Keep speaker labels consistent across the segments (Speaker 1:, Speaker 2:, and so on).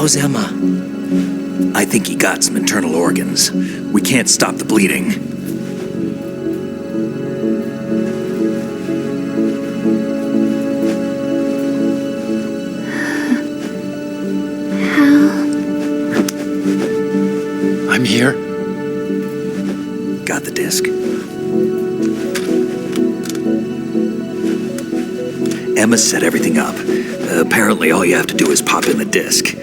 Speaker 1: How's Emma?
Speaker 2: I think he got some internal organs. We can't stop the bleeding.
Speaker 1: I'm here.
Speaker 2: Got the disc. Emma set everything up. Apparently all you have to do is pop in the disc.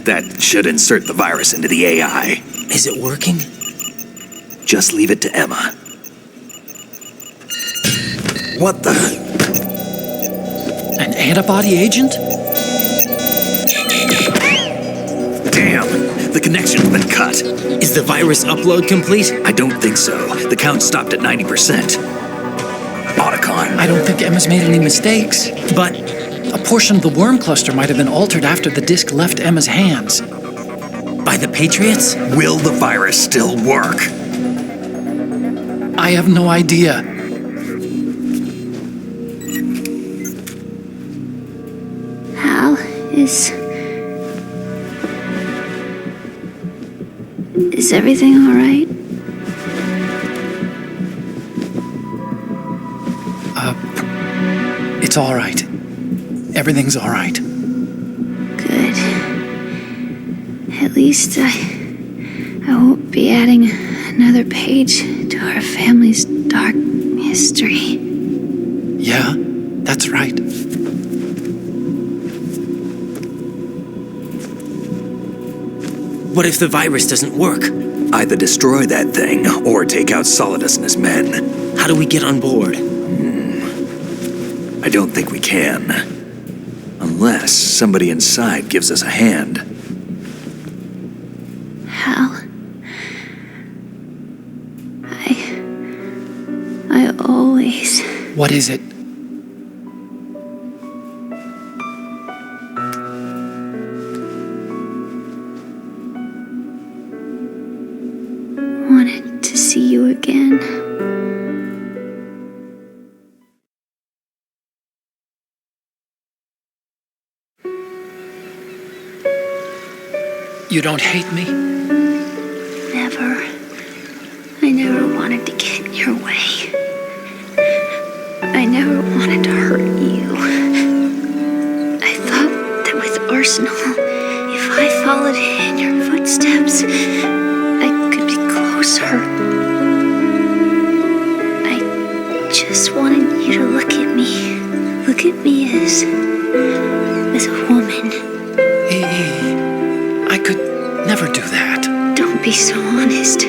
Speaker 2: That should insert the virus into the AI.
Speaker 1: Is it working?
Speaker 2: Just leave it to Emma. What the?
Speaker 1: An antibody agent?
Speaker 2: Damn! The connection's been cut.
Speaker 1: Is the virus upload complete?
Speaker 2: I don't think so. The count stopped at 90%. Otacon.
Speaker 1: I don't think Emma's made any mistakes. But a portion of the worm cluster might have been altered after the disc left Emma's hands. By the Patriots?
Speaker 2: Will the virus still work?
Speaker 1: I have no idea.
Speaker 3: Hal, is everything all right?
Speaker 1: It's all right. Everything's all right.
Speaker 3: Good. At least I won't be adding another page to our family's dark history.
Speaker 1: Yeah, that's right. What if the virus doesn't work?
Speaker 2: Either destroy that thing, or take out Solidus and his men.
Speaker 1: How do we get on board?
Speaker 2: I don't think we can. Unless somebody inside gives us a hand.
Speaker 3: Hal. I always...
Speaker 1: What is it?
Speaker 3: wanted to see you again.
Speaker 1: You don't hate me?
Speaker 3: Never. I never wanted to get in your way. I never wanted to hurt you. I thought that with Arsenal, if I followed in your footsteps, I could be closer. I just wanted you to look at me. Look at me as a woman.
Speaker 1: I could never do that.
Speaker 3: Don't be so honest.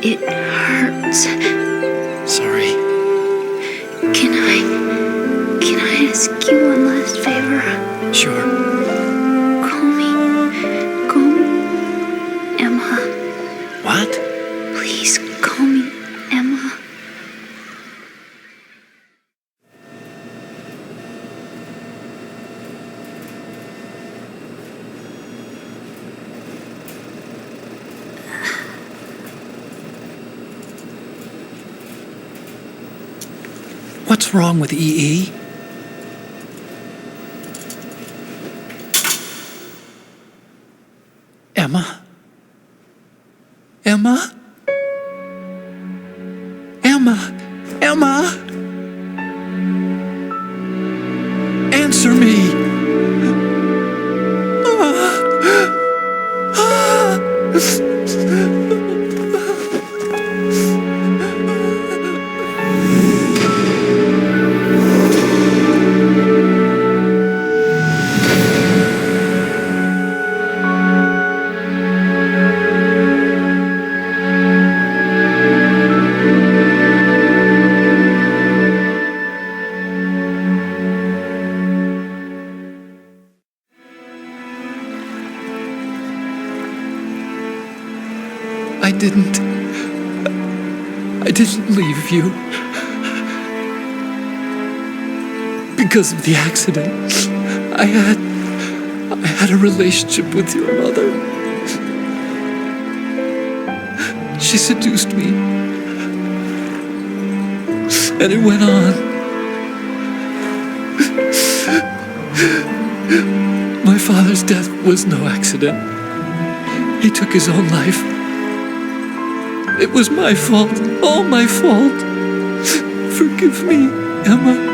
Speaker 3: It hurts.
Speaker 1: Sorry.
Speaker 3: Can I ask you one last favor?
Speaker 1: Sure.
Speaker 3: Call me Emma.
Speaker 1: What?
Speaker 3: Please call me Emma.
Speaker 1: What's wrong with EE? Emma? Emma? Emma? Emma? Answer me! I didn't leave you. Because of the accident, I had a relationship with your mother. She seduced me. And it went on. My father's death was no accident. He took his own life. It was my fault, all my fault. Forgive me, Emma.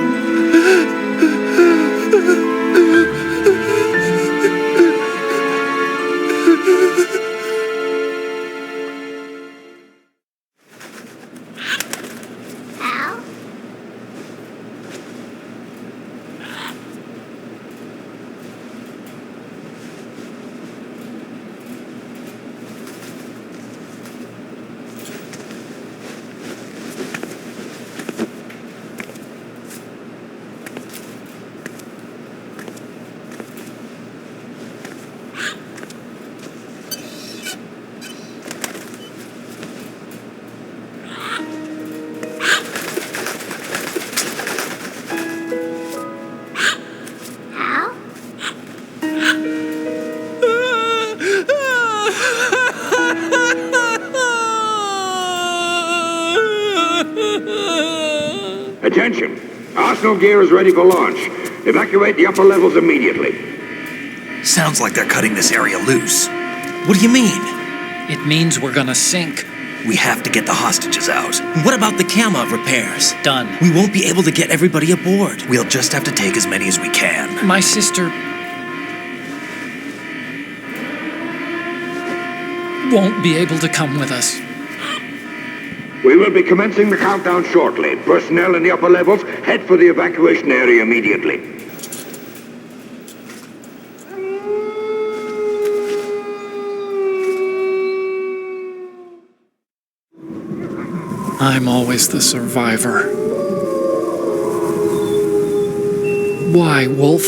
Speaker 4: Attention! Arsenal gear is ready for launch. Evacuate the upper levels immediately.
Speaker 2: Sounds like they're cutting this area loose. What do you mean?
Speaker 1: It means we're gonna sink.
Speaker 2: We have to get the hostages out.
Speaker 5: What about the camera repairs?
Speaker 1: Done.
Speaker 5: We won't be able to get everybody aboard.
Speaker 2: We'll just have to take as many as we can.
Speaker 1: My sister won't be able to come with us.
Speaker 4: We will be commencing the countdown shortly. Personnel in the upper levels, head for the evacuation area immediately.
Speaker 1: I'm always the survivor. Why, Wolf?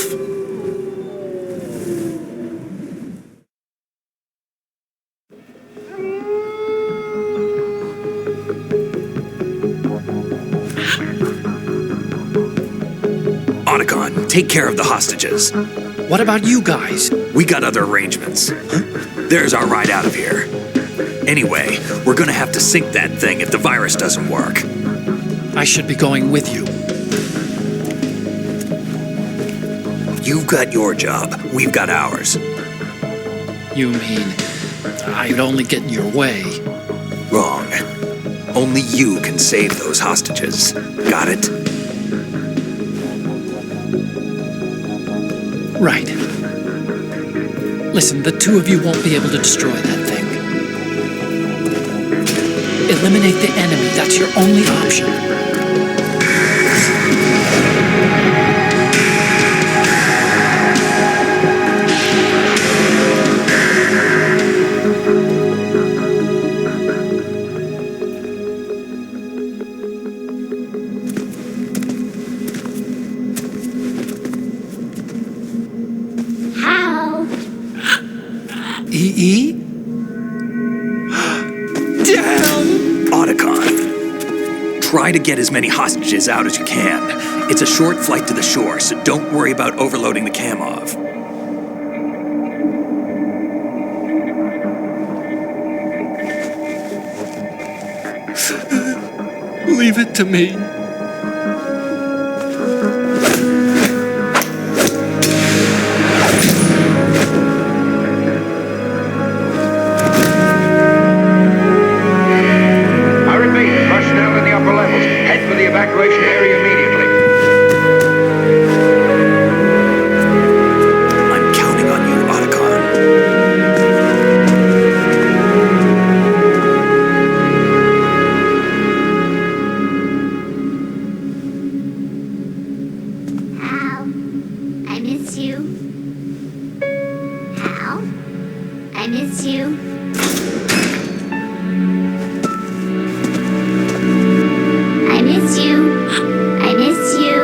Speaker 2: Otacon, take care of the hostages.
Speaker 1: What about you guys?
Speaker 2: We got other arrangements. There's our ride out of here. Anyway, we're gonna have to sink that thing if the virus doesn't work.
Speaker 1: I should be going with you.
Speaker 2: You've got your job, we've got ours.
Speaker 1: You mean I'd only get in your way?
Speaker 2: Wrong. Only you can save those hostages. Got it?
Speaker 1: Right. Listen, the two of you won't be able to destroy that thing. Eliminate the enemy. That's your only option. E? Damn!
Speaker 2: Otacon, try to get as many hostages out as you can. It's a short flight to the shore, so don't worry about overloading the Kamov.
Speaker 1: Leave it to me.
Speaker 4: Evacuation area immediately.
Speaker 2: I'm counting on you, Otacon.
Speaker 3: Hal, I miss you. Hal, I miss you. I miss you. I miss you.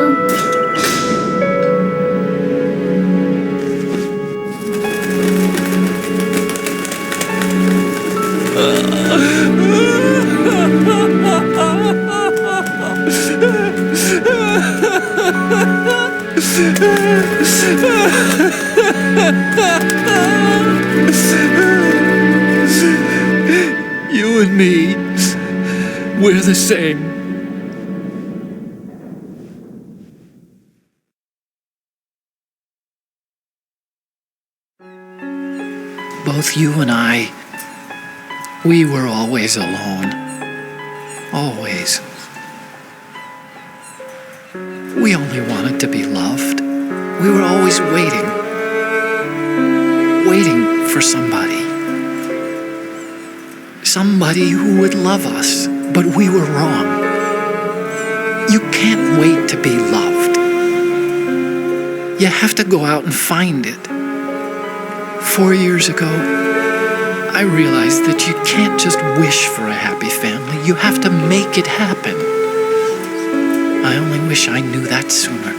Speaker 1: You and me, we're the same. Both you and I, we were always alone. Always. We only wanted to be loved. We were always waiting. Waiting for somebody. Somebody who would love us, but we were wrong. You can't wait to be loved. You have to go out and find it. 4 years ago, I realized that you can't just wish for a happy family. You have to make it happen. I only wish I knew that sooner.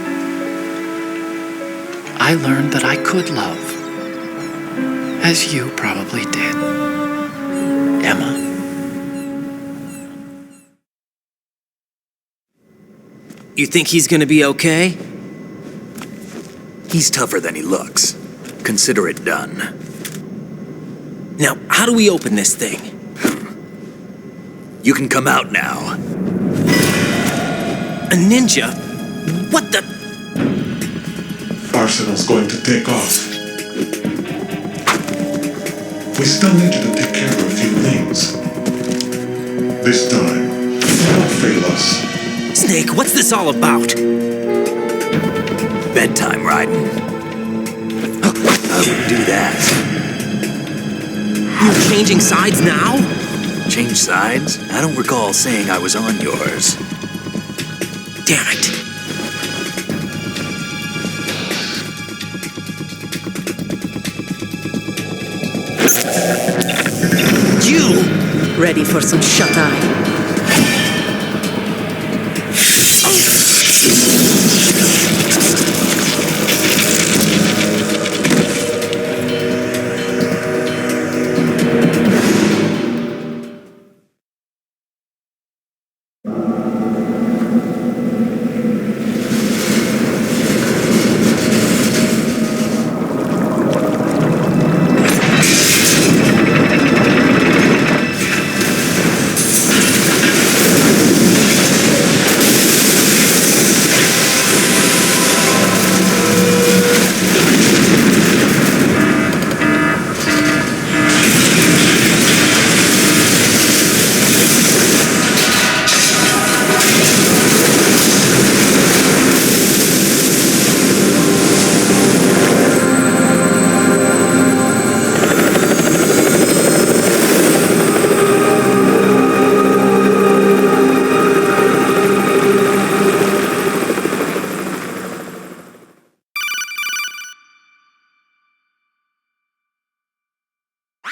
Speaker 1: I learned that I could love, as you probably did, Emma.
Speaker 5: You think he's gonna be okay?
Speaker 2: He's tougher than he looks. Consider it done.
Speaker 5: Now, how do we open this thing?
Speaker 2: You can come out now.
Speaker 5: A ninja? What the?
Speaker 6: Arsenal's going to take off. We still need you to take care of a few things. This time, don't fail us.
Speaker 5: Snake, what's this all about?
Speaker 2: Bedtime, Raiden. I would do that.
Speaker 5: You're changing sides now?
Speaker 2: Change sides? I don't recall saying I was on yours.
Speaker 5: Damn it. You!
Speaker 7: Ready for some shut-eye?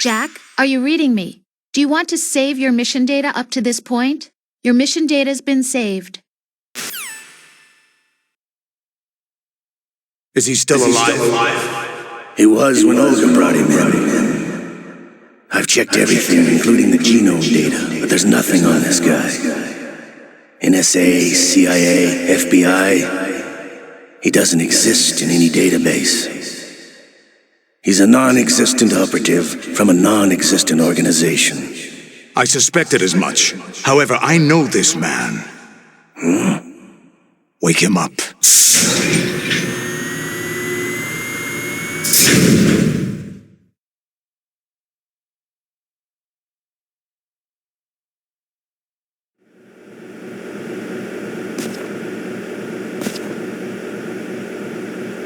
Speaker 8: Jack, are you reading me? Do you want to save your mission data up to this point? Your mission data's been saved.
Speaker 2: Is he still alive?
Speaker 9: He was when Olga brought him in. I've checked everything, including the genome data, but there's nothing on this guy. NSA, CIA, FBI, he doesn't exist in any database. He's a non-existent operative from a non-existent organization.
Speaker 2: I suspected as much. However, I know this man. Wake him up.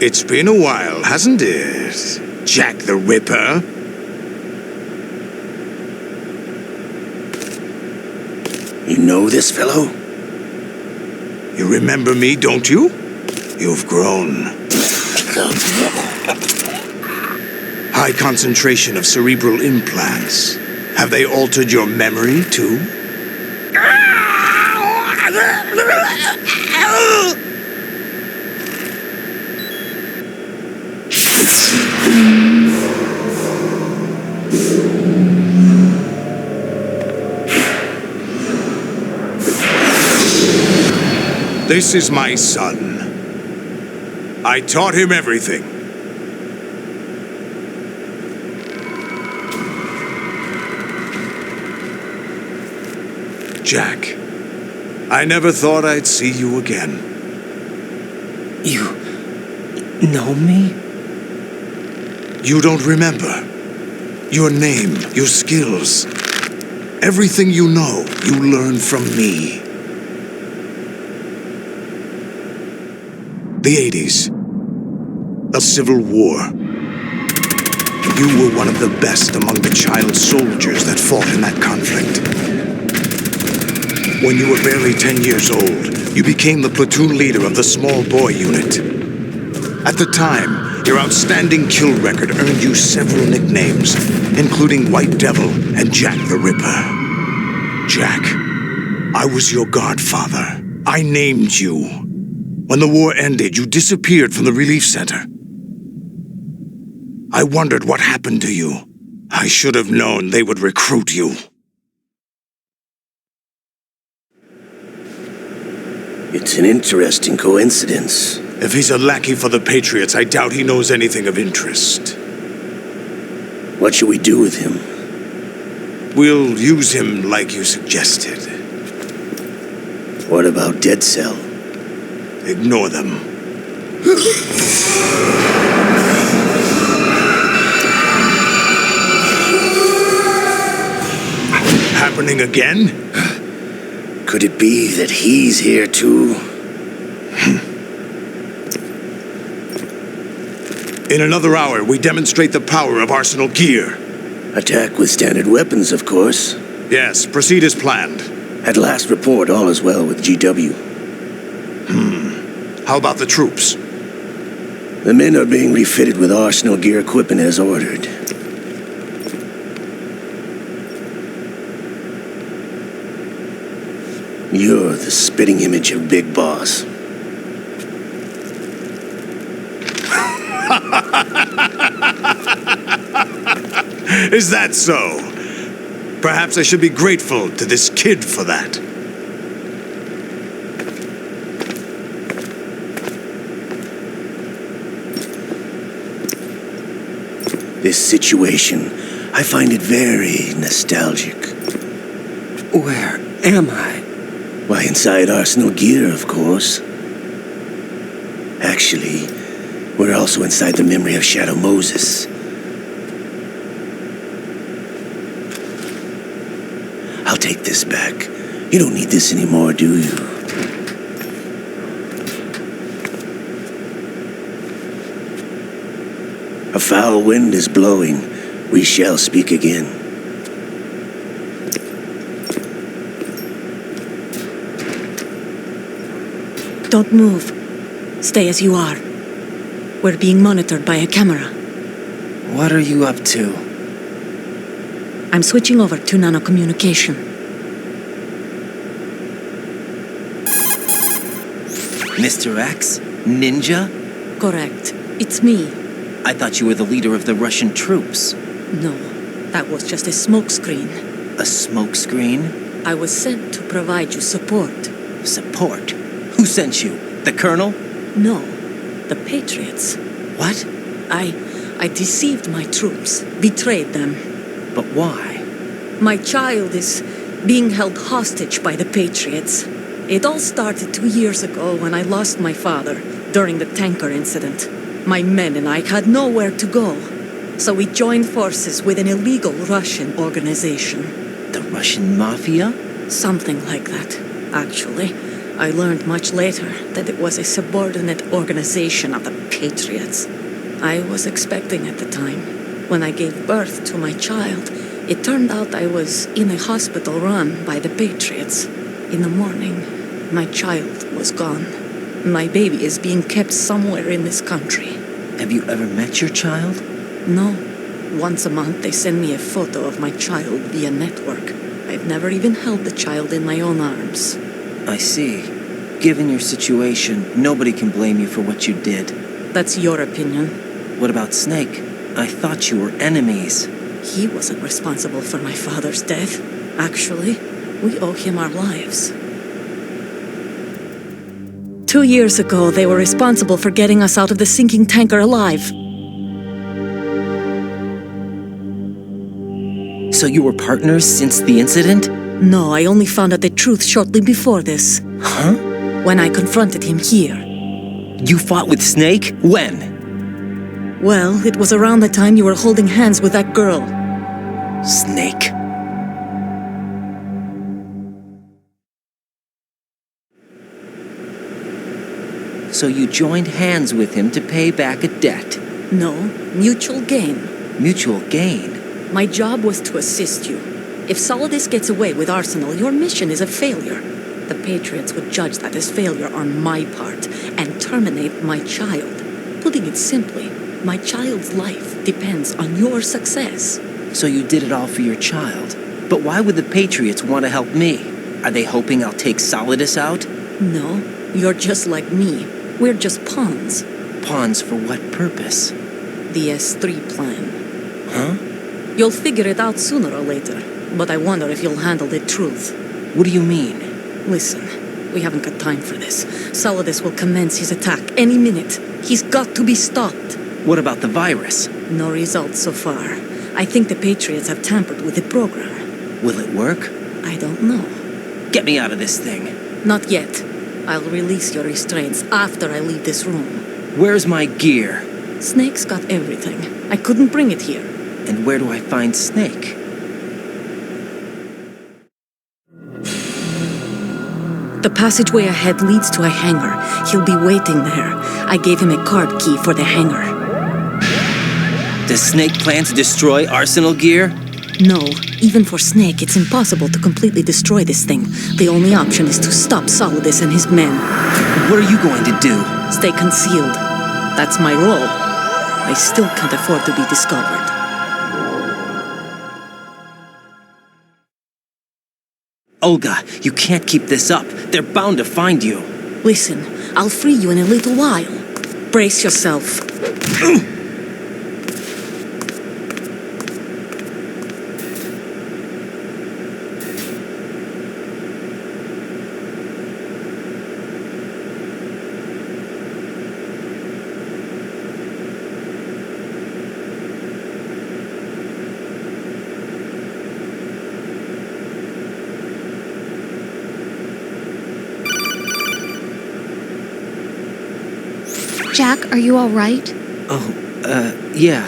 Speaker 2: It's been a while, hasn't it, Jack the Ripper?
Speaker 9: You know this fellow?
Speaker 2: You remember me, don't you? You've grown. High concentration of cerebral implants. Have they altered your memory, too? This is my son. I taught him everything. Jack, I never thought I'd see you again.
Speaker 5: You know me?
Speaker 2: You don't remember. Your name, your skills. Everything you know, you learned from me. The 80s. A civil war. You were one of the best among the child soldiers that fought in that conflict. When you were barely 10 years old, you became the platoon leader of the small boy unit. At the time, your outstanding kill record earned you several nicknames, including White Devil and Jack the Ripper. Jack, I was your godfather. I named you. When the war ended, you disappeared from the relief center. I wondered what happened to you. I should have known they would recruit you.
Speaker 9: It's an interesting coincidence.
Speaker 2: If he's a lackey for the Patriots, I doubt he knows anything of interest.
Speaker 9: What should we do with him?
Speaker 2: We'll use him like you suggested.
Speaker 9: What about Dead Cell?
Speaker 2: Ignore them. Happening again?
Speaker 9: Could it be that he's here too?
Speaker 2: In another hour, we demonstrate the power of Arsenal gear.
Speaker 9: Attack with standard weapons, of course.
Speaker 2: Yes, proceed as planned.
Speaker 9: At last report, all is well with GW.
Speaker 2: How about the troops?
Speaker 9: The men are being refitted with Arsenal gear equipment as ordered. You're the spitting image of Big Boss.
Speaker 2: Is that so? Perhaps I should be grateful to this kid for that.
Speaker 9: This situation, I find it very nostalgic.
Speaker 5: Where am I?
Speaker 9: Why, inside Arsenal gear, of course. Actually, we're also inside the memory of Shadow Moses. I'll take this back. You don't need this anymore, do you? A foul wind is blowing. We shall speak again.
Speaker 7: Don't move. Stay as you are. We're being monitored by a camera.
Speaker 5: What are you up to?
Speaker 7: I'm switching over to nanocommunication.
Speaker 5: Mr. X? Ninja?
Speaker 7: Correct. It's me.
Speaker 5: I thought you were the leader of the Russian troops.
Speaker 7: No, that was just a smokescreen.
Speaker 5: A smokescreen?
Speaker 7: I was sent to provide you support.
Speaker 5: Support? Who sent you? The Colonel?
Speaker 7: No, the Patriots.
Speaker 5: What?
Speaker 7: I deceived my troops, betrayed them.
Speaker 5: But why?
Speaker 7: My child is being held hostage by the Patriots. It all started 2 years ago when I lost my father during the tanker incident. My men and I had nowhere to go, so we joined forces with an illegal Russian organization.
Speaker 5: The Russian Mafia?
Speaker 7: Something like that, actually. I learned much later that it was a subordinate organization of the Patriots. I was expecting at the time. When I gave birth to my child, it turned out I was in a hospital run by the Patriots. In the morning, my child was gone. My baby is being kept somewhere in this country.
Speaker 5: Have you ever met your child?
Speaker 7: No. Once a month they send me a photo of my child via network. I've never even held the child in my own arms.
Speaker 5: I see. Given your situation, nobody can blame you for what you did.
Speaker 7: That's your opinion.
Speaker 5: What about Snake? I thought you were enemies.
Speaker 7: He wasn't responsible for my father's death. Actually, we owe him our lives. 2 years ago, they were responsible for getting us out of the sinking tanker alive.
Speaker 5: So you were partners since the incident?
Speaker 7: No, I only found out the truth shortly before this.
Speaker 5: Huh?
Speaker 7: When I confronted him here.
Speaker 5: You fought with Snake? When?
Speaker 7: Well, it was around the time you were holding hands with that girl.
Speaker 5: Snake. So you joined hands with him to pay back a debt?
Speaker 7: No, mutual gain.
Speaker 5: Mutual gain?
Speaker 7: My job was to assist you. If Solidus gets away with Arsenal, your mission is a failure. The Patriots would judge that as failure on my part and terminate my child. Putting it simply, my child's life depends on your success.
Speaker 5: So you did it all for your child. But why would the Patriots want to help me? Are they hoping I'll take Solidus out?
Speaker 7: No, you're just like me. We're just pawns.
Speaker 5: Pawns for what purpose?
Speaker 7: The S3 plan.
Speaker 5: Huh?
Speaker 7: You'll figure it out sooner or later, but I wonder if you'll handle the truth.
Speaker 5: What do you mean?
Speaker 7: Listen, we haven't got time for this. Solidus will commence his attack any minute. He's got to be stopped.
Speaker 5: What about the virus?
Speaker 7: No results so far. I think the Patriots have tampered with the program.
Speaker 5: Will it work?
Speaker 7: I don't know.
Speaker 5: Get me out of this thing.
Speaker 7: Not yet. I'll release your restraints after I leave this room.
Speaker 5: Where's my gear?
Speaker 7: Snake's got everything. I couldn't bring it here.
Speaker 5: And where do I find Snake?
Speaker 7: The passageway ahead leads to a hangar. He'll be waiting there. I gave him a card key for the hangar.
Speaker 5: Does Snake plan to destroy Arsenal gear?
Speaker 7: No. Even for Snake, it's impossible to completely destroy this thing. The only option is to stop Solidus and his men.
Speaker 5: What are you going to do?
Speaker 7: Stay concealed. That's my role. I still can't afford to be discovered.
Speaker 5: Olga, you can't keep this up. They're bound to find you.
Speaker 7: Listen, I'll free you in a little while. Brace yourself.
Speaker 8: Jack, are you all right?
Speaker 5: Yeah.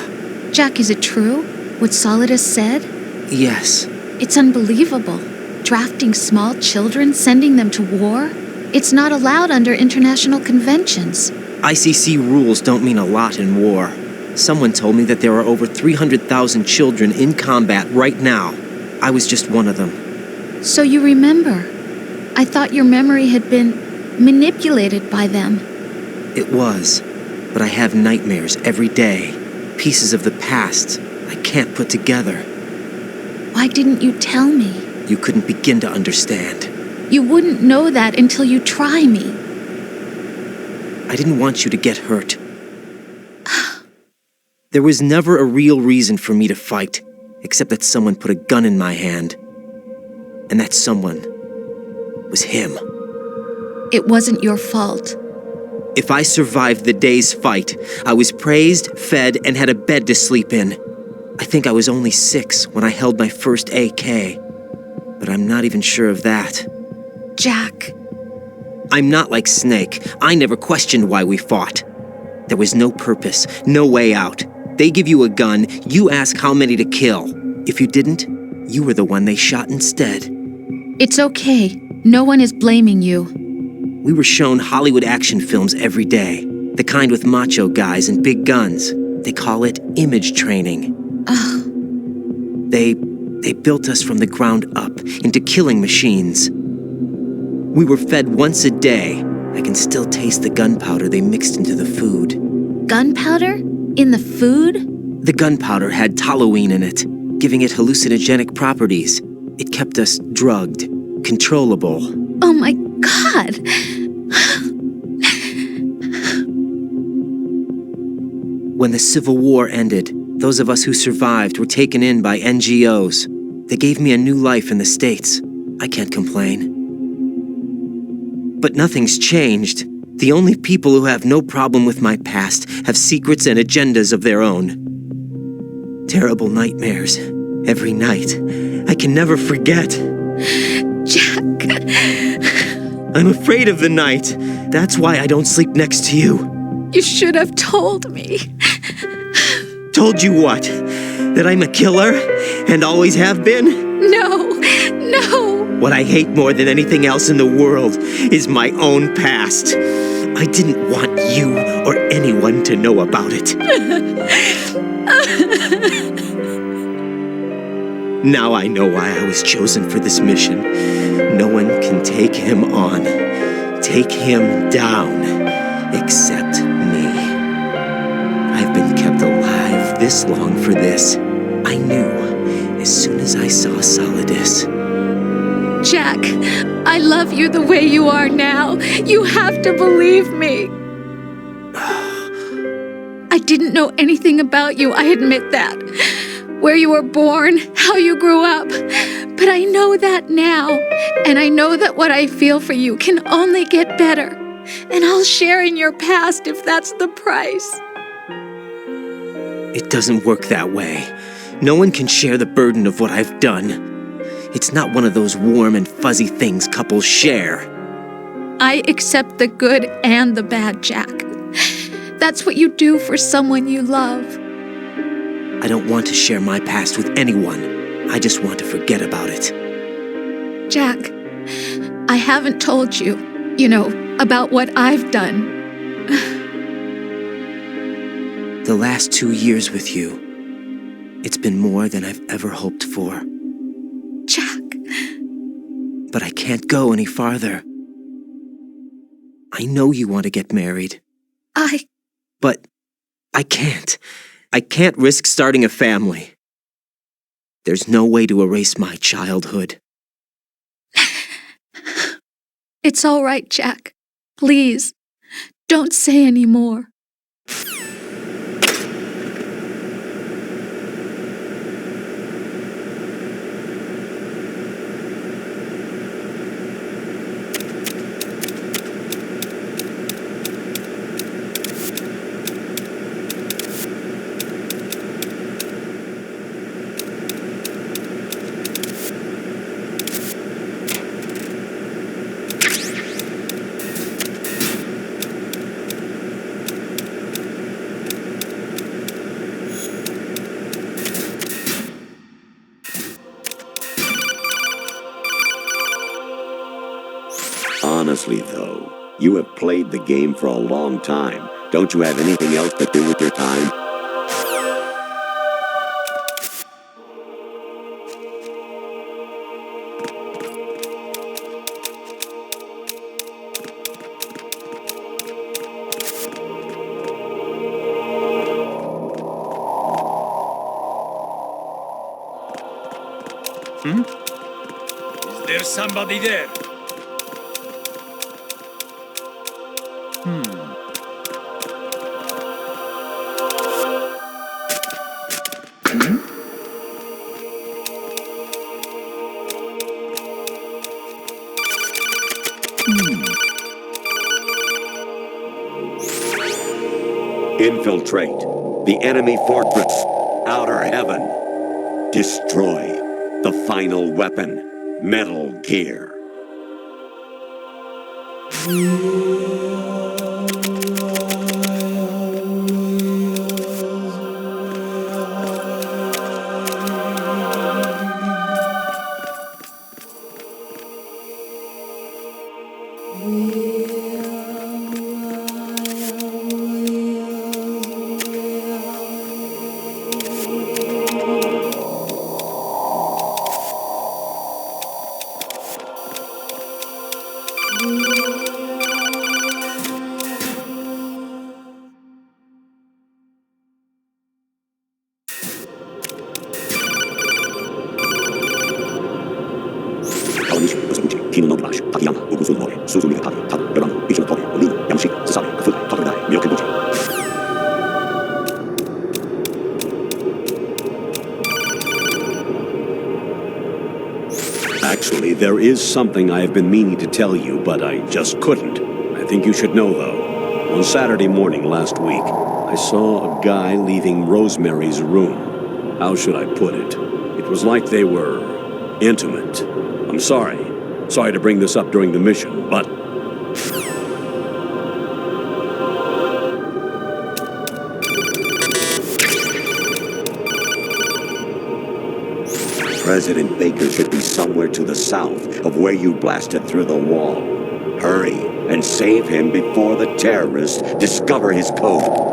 Speaker 8: Jack, is it true? What Solidus said?
Speaker 5: Yes.
Speaker 8: It's unbelievable. Drafting small children, sending them to war? It's not allowed under international conventions.
Speaker 5: ICC rules don't mean a lot in war. Someone told me that there are over 300,000 children in combat right now. I was just one of them.
Speaker 8: So you remember. I thought your memory had been manipulated by them.
Speaker 5: It was, but I have nightmares every day. Pieces of the past I can't put together.
Speaker 8: Why didn't you tell me?
Speaker 5: You couldn't begin to understand.
Speaker 8: You wouldn't know that until you try me.
Speaker 5: I didn't want you to get hurt. There was never a real reason for me to fight, except that someone put a gun in my hand. And that someone was him.
Speaker 8: It wasn't your fault.
Speaker 5: If I survived the day's fight, I was praised, fed, and had a bed to sleep in. I think I was only 6 when I held my first AK. But I'm not even sure of that.
Speaker 8: Jack.
Speaker 5: I'm not like Snake. I never questioned why we fought. There was no purpose, no way out. They give you a gun, you ask how many to kill. If you didn't, you were the one they shot instead.
Speaker 8: It's okay. No one is blaming you.
Speaker 5: We were shown Hollywood action films every day. The kind with macho guys and big guns. They call it image training. They built us from the ground up into killing machines. We were fed once a day. I can still taste the gunpowder they mixed into the food.
Speaker 8: Gunpowder? In the food?
Speaker 5: The gunpowder had toluene in it, giving it hallucinogenic properties. It kept us drugged, controllable.
Speaker 8: Oh my God!
Speaker 5: When the Civil War ended, those of us who survived were taken in by NGOs. They gave me a new life in the States. I can't complain. But nothing's changed. The only people who have no problem with my past have secrets and agendas of their own. Terrible nightmares. Every night. I can never forget.
Speaker 8: Jack.
Speaker 5: I'm afraid of the night. That's why I don't sleep next to you.
Speaker 8: You should have told me.
Speaker 5: Told you what? That I'm a killer? And always have been?
Speaker 8: No.
Speaker 5: What I hate more than anything else in the world is my own past. I didn't want you or anyone to know about it. Now I know why I was chosen for this mission. No one can take him on, take him down, except me. I've been kept alive this long for this. I knew as soon as I saw Solidus.
Speaker 8: Jack, I love you the way you are now. You have to believe me. I didn't know anything about you, I admit that. Where you were born, how you grew up. But I know that now. And I know that what I feel for you can only get better. And I'll share in your past if that's the price.
Speaker 5: It doesn't work that way. No one can share the burden of what I've done. It's not one of those warm and fuzzy things couples share.
Speaker 8: I accept the good and the bad, Jack. That's what you do for someone you love.
Speaker 5: I don't want to share my past with anyone. I just want to forget about it.
Speaker 8: Jack, I haven't told you, about what I've done.
Speaker 5: The last 2 years with you, it's been more than I've ever hoped for.
Speaker 8: Jack.
Speaker 5: But I can't go any farther. I know you want to get married. But I can't. I can't risk starting a family. There's no way to erase my childhood.
Speaker 8: It's all right, Jack. Please, don't say any more.
Speaker 10: Honestly, though, you have played the game for a long time. Don't you have anything else to do with your time?
Speaker 11: Is there somebody there?
Speaker 10: Infiltrate the enemy fortress, Outer Heaven. Destroy the final weapon, Metal Gear.
Speaker 12: Actually, there is something I have been meaning to tell you, but I just couldn't. I think you should know, though. On Saturday morning last week, I saw a guy leaving Rosemary's room. How should I put it? It was like they were intimate. I'm sorry. Sorry to bring this up during the mission, but...
Speaker 10: President Baker should be somewhere to the south of where you blasted through the wall. Hurry and save him before the terrorists discover his code.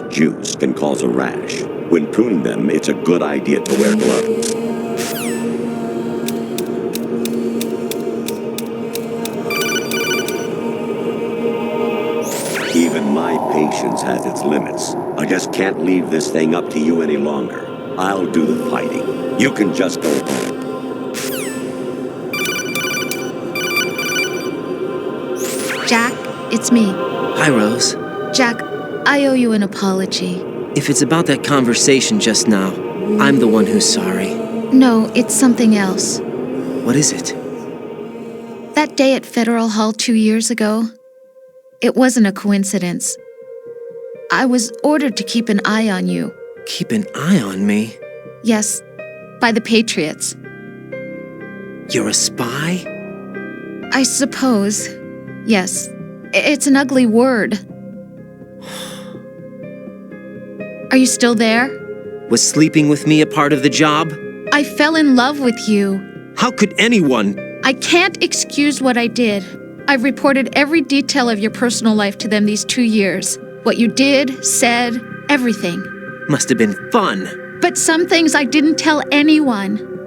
Speaker 10: Juice can cause a rash. When pruning them, it's a good idea to wear gloves. Even my patience has its limits. I just can't leave this thing up to you any longer. I'll do the fighting. You can just go home.
Speaker 8: Jack, it's me.
Speaker 5: Hi, Rose.
Speaker 8: Jack, I owe you an apology.
Speaker 5: If it's about that conversation just now, I'm the one who's sorry.
Speaker 8: No, it's something else.
Speaker 5: What is it?
Speaker 8: That day at Federal Hall 2 years ago, it wasn't a coincidence. I was ordered to keep an eye on you.
Speaker 5: Keep an eye on me?
Speaker 8: Yes, by the Patriots.
Speaker 5: You're a spy?
Speaker 8: I suppose. Yes. It's an ugly word. Are you still there?
Speaker 5: Was sleeping with me a part of the job?
Speaker 8: I fell in love with you.
Speaker 5: How could anyone?
Speaker 8: I can't excuse what I did. I've reported every detail of your personal life to them these 2 years. What you did, said, everything.
Speaker 5: Must have been fun.
Speaker 8: But some things I didn't tell anyone.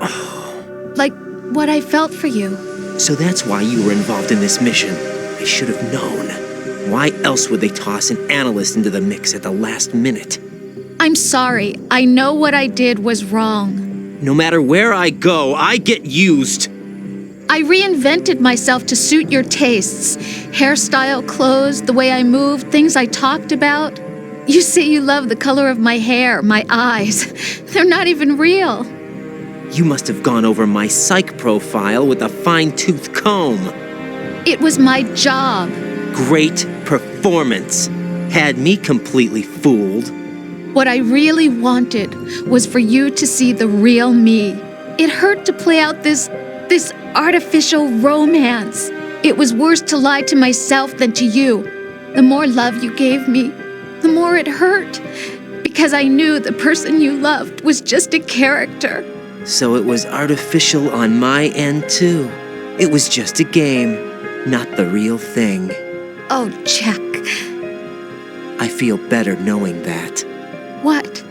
Speaker 8: Like what I felt for you.
Speaker 5: So that's why you were involved in this mission. I should have known. Why else would they toss an analyst into the mix at the last minute?
Speaker 8: I'm sorry. I know what I did was wrong.
Speaker 5: No matter where I go, I get used.
Speaker 8: I reinvented myself to suit your tastes. Hairstyle, clothes, the way I moved, things I talked about. You say you love the color of my hair, my eyes. They're not even real.
Speaker 5: You must have gone over my psych profile with a fine-tooth comb.
Speaker 8: It was my job.
Speaker 5: Great performance. Had me completely fooled.
Speaker 8: What I really wanted was for you to see the real me. It hurt to play out this artificial romance. It was worse to lie to myself than to you. The more love you gave me, the more it hurt. Because I knew the person you loved was just a character.
Speaker 5: So it was artificial on my end, too. It was just a game, not the real thing.
Speaker 8: Oh, Jack.
Speaker 5: I feel better knowing that.
Speaker 8: What?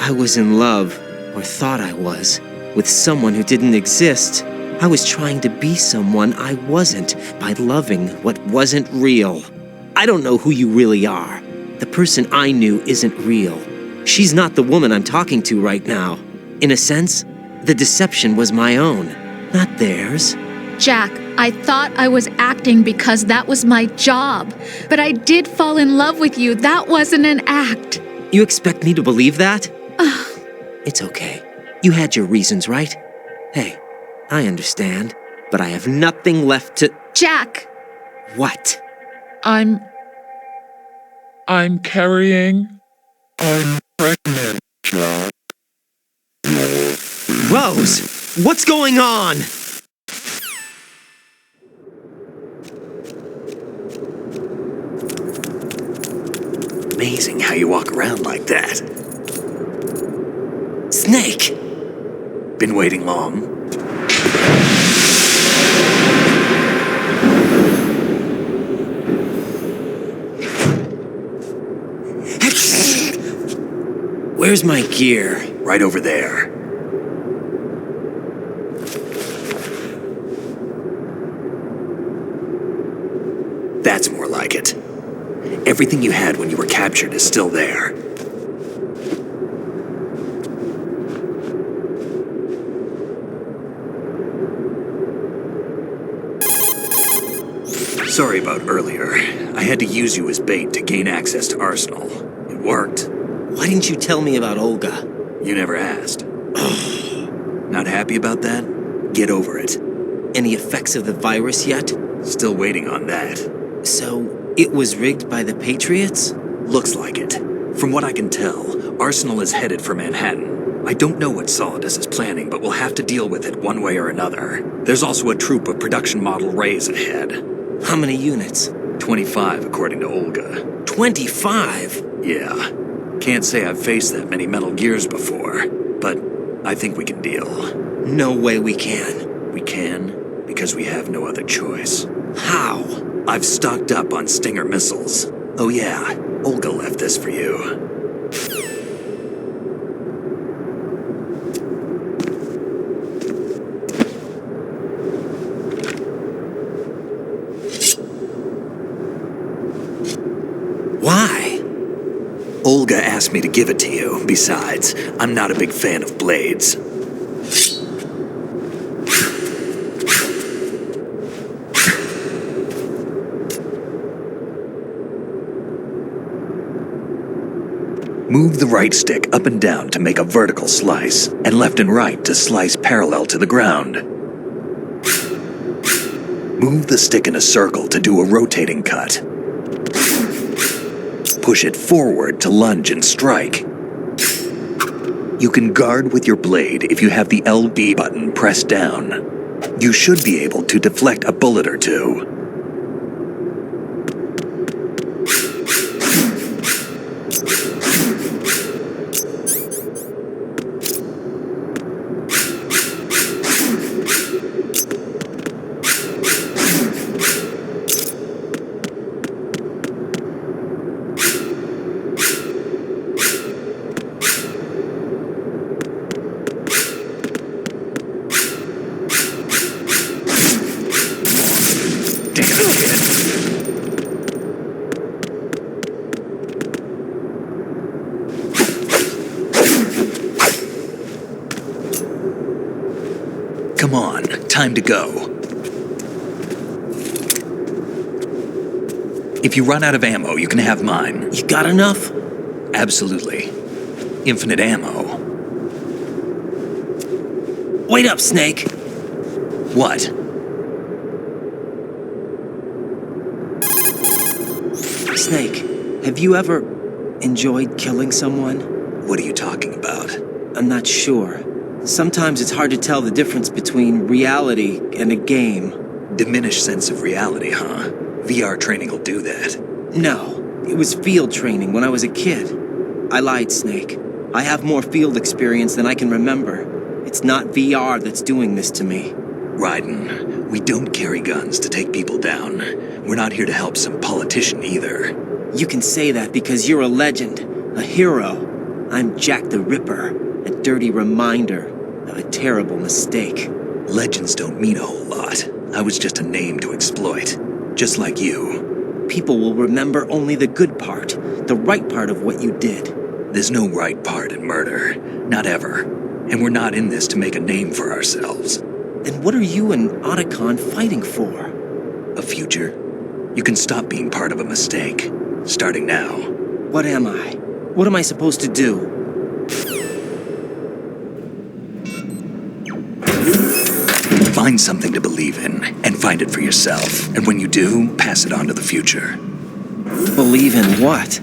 Speaker 5: I was in love, or thought I was, with someone who didn't exist. I was trying to be someone I wasn't by loving what wasn't real. I don't know who you really are. The person I knew isn't real. She's not the woman I'm talking to right now. In a sense, the deception was my own, not theirs.
Speaker 8: Jack, I thought I was acting because that was my job. But I did fall in love with you. That wasn't an act.
Speaker 5: You expect me to believe that? It's okay. You had your reasons, right? Hey, I understand, but I have nothing left to...
Speaker 8: Jack!
Speaker 5: What?
Speaker 13: I'm carrying... I'm pregnant, Jack.
Speaker 5: Rose! What's going on?
Speaker 14: Amazing how you walk around like that.
Speaker 5: Snake!
Speaker 14: Been waiting long?
Speaker 5: Where's my gear?
Speaker 14: Right over there. That's more like it. Everything you had when you were captured is still there. Sorry about earlier. I had to use you as bait to gain access to Arsenal. It worked.
Speaker 5: Why didn't you tell me about Olga?
Speaker 14: You never asked. Not happy about that? Get over it.
Speaker 5: Any effects of the virus yet?
Speaker 14: Still waiting on that.
Speaker 5: So, it was rigged by the Patriots?
Speaker 14: Looks like it. From what I can tell, Arsenal is headed for Manhattan. I don't know what Solidus is planning, but we'll have to deal with it one way or another. There's also a troop of production model Rays ahead.
Speaker 5: How many units?
Speaker 14: 25, according to Olga.
Speaker 5: 25?
Speaker 14: Yeah. Can't say I've faced that many Metal Gears before, but I think we can deal.
Speaker 5: No way we can.
Speaker 14: We can, because we have no other choice.
Speaker 5: How?
Speaker 14: I've stocked up on Stinger missiles. Oh yeah, Olga left this for you.
Speaker 5: Why?
Speaker 14: Olga asked me to give it to you. Besides, I'm not a big fan of blades. Move the right stick up and down to make a vertical slice, and left and right to slice parallel to the ground. Move the stick in a circle to do a rotating cut. Push it forward to lunge and strike. You can guard with your blade if you have the LB button pressed down. You should be able to deflect a bullet or two. Come on, time to go. If you run out of ammo, you can have mine.
Speaker 5: You got enough?
Speaker 14: Absolutely. Infinite ammo.
Speaker 5: Wait up, Snake.
Speaker 14: What?
Speaker 5: Snake, have you ever enjoyed killing someone?
Speaker 14: What are you talking about?
Speaker 5: I'm not sure. Sometimes it's hard to tell the difference between reality and a game.
Speaker 14: Diminished sense of reality, huh? VR training will do that.
Speaker 5: No, it was field training when I was a kid. I lied, Snake. I have more field experience than I can remember. It's not VR that's doing this to me.
Speaker 14: Raiden, we don't carry guns to take people down. We're not here to help some politician either.
Speaker 5: You can say that because you're a legend, a hero. I'm Jack the Ripper, a dirty reminder of a terrible mistake.
Speaker 14: Legends don't mean a whole lot. I was just a name to exploit, just like you.
Speaker 5: People will remember only the good part, the right part of what you did.
Speaker 14: There's no right part in murder, not ever. And we're not in this to make a name for ourselves.
Speaker 5: Then what are you and Otacon fighting for?
Speaker 14: A future. You can stop being part of a mistake, starting now.
Speaker 5: What am I? What am I supposed to do?
Speaker 14: Find something to believe in, and find it for yourself. And when you do, pass it on to the future.
Speaker 5: Believe in what?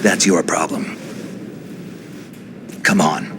Speaker 14: That's your problem. Come on.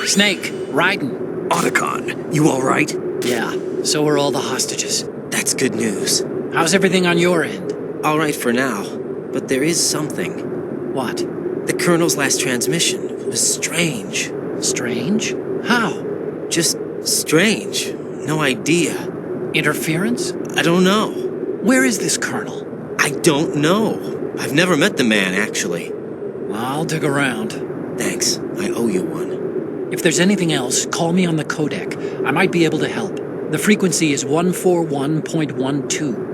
Speaker 15: Snake, Raiden.
Speaker 14: Otacon, you all right?
Speaker 15: Yeah, so are all the hostages.
Speaker 5: That's good news.
Speaker 15: How's everything on your end?
Speaker 5: All right for now, but there is something.
Speaker 15: What?
Speaker 5: The Colonel's last transmission was strange.
Speaker 15: Strange? How?
Speaker 5: Just strange. No idea.
Speaker 15: Interference?
Speaker 5: I don't know.
Speaker 15: Where is this Colonel?
Speaker 5: I don't know. I've never met the man, actually.
Speaker 15: I'll dig around.
Speaker 5: Thanks. I owe you one.
Speaker 15: If there's anything else, call me on the codec. I might be able to help. The frequency is 141.12.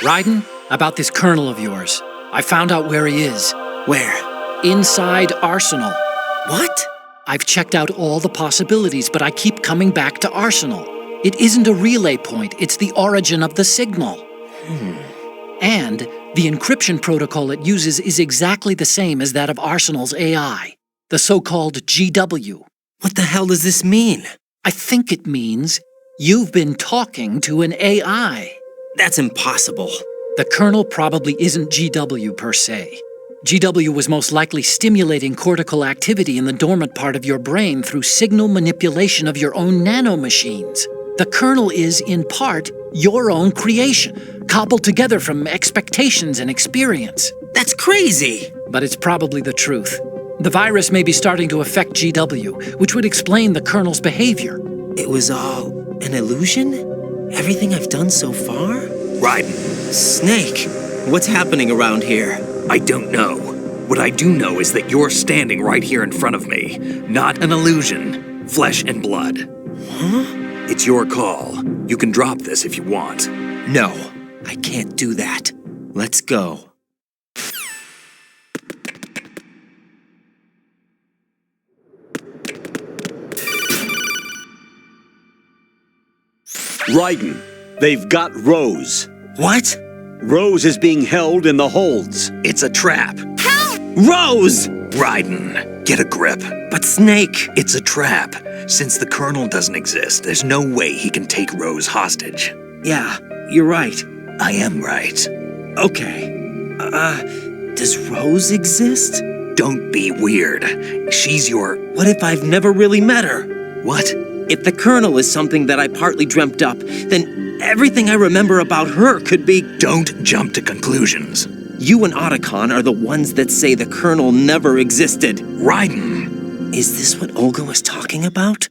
Speaker 15: Raiden, about this colonel of yours. I found out where he is.
Speaker 5: Where?
Speaker 15: Inside Arsenal.
Speaker 5: What?
Speaker 15: I've checked out all the possibilities, but I keep coming back to Arsenal. It isn't a relay point, it's the origin of the signal. And the encryption protocol it uses is exactly the same as that of Arsenal's AI, the so-called GW.
Speaker 5: What the hell does this mean?
Speaker 15: I think it means you've been talking to an AI.
Speaker 5: That's impossible.
Speaker 15: The Colonel probably isn't GW per se. GW was most likely stimulating cortical activity in the dormant part of your brain through signal manipulation of your own nanomachines. The Colonel is, in part, your own creation, cobbled together from expectations and experience.
Speaker 5: That's crazy!
Speaker 15: But it's probably the truth. The virus may be starting to affect GW, which would explain the Colonel's behavior.
Speaker 5: It was all an illusion? Everything I've done so far?
Speaker 14: Raiden.
Speaker 5: Snake, what's happening around here?
Speaker 14: I don't know. What I do know is that you're standing right here in front of me. Not an illusion. Flesh and blood.
Speaker 5: Huh?
Speaker 14: It's your call. You can drop this if you want.
Speaker 5: No, I can't do that. Let's go.
Speaker 12: Raiden, they've got Rose.
Speaker 5: What?
Speaker 12: Rose is being held in the holds.
Speaker 14: It's a trap.
Speaker 5: Help! Rose!
Speaker 14: Raiden. Get a grip.
Speaker 5: But Snake...
Speaker 14: It's a trap. Since the Colonel doesn't exist, there's no way he can take Rose hostage.
Speaker 5: Yeah, you're right.
Speaker 14: I am right.
Speaker 5: Okay. Does Rose exist?
Speaker 14: Don't be weird. She's your...
Speaker 5: What if I've never really met her?
Speaker 14: What?
Speaker 5: If the Colonel is something that I partly dreamt up, then everything I remember about her could be...
Speaker 14: Don't jump to conclusions.
Speaker 5: You and Otacon are the ones that say the Colonel never existed.
Speaker 14: Raiden!
Speaker 5: Is this what Olga was talking about?